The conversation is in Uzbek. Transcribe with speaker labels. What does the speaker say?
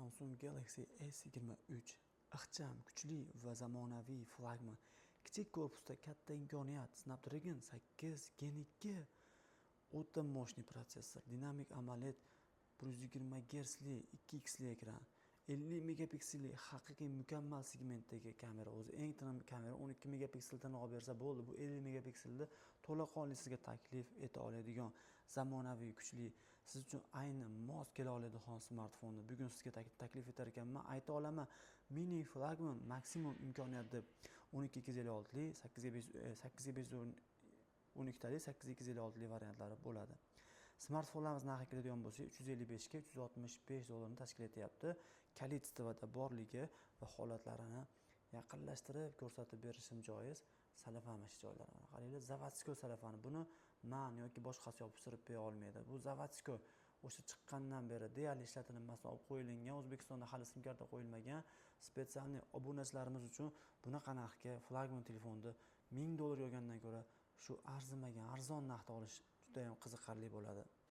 Speaker 1: Samsung Galaxy S23 ixcham, kuchli va zamonaviy flagman. Kichik korpusda katta imkoniyat. Snapdragon 8 Gen 2 o'ta moshni protsessor, dinamik AMOLED, 120 Hz 2x ekran, 50 megapikselli haqiqiy mukammal segmentdagi kamera. O'zi eng tinimli kamera 12 megapikseldan olib bersa bo'ldi. Bu 50 megapikselda to'laqonli sizga taklif eta oladigan zamonaviy, kuchli, siz uchun ayni mos kela oladigan smartfonni bugun sizga taklif etar ekanman. Ayta olaman, mini flagman maksimum imkoniyat deb 1256li, 8 856li variantlari bo'ladi. Smartfonlarimiz narxi keladigan bo'lsa 355 ga 365 dollarni tashkil etyapti. Kalitosida borligi va holatlarini yaqinlashtirib ko'rsatib berishim joiz. Salafamish joylarini qaranglar, zavodskoy salafani. Buni man yoki boshqasi yopishtirib bera olmaydi. Bu zavodskoy o'sha chiqqandan beri deyarli ishlatilmasdan olib qo'yilgan, O'zbekistonda hali sim karta qo'yilmagan spetsialniy obunachilarimiz uchun bunaqa narxga flagman telefonni $1000 olgandan ko'ra shu arzimagan, arzon narxda olish juda ham qiziqarli bo'ladi.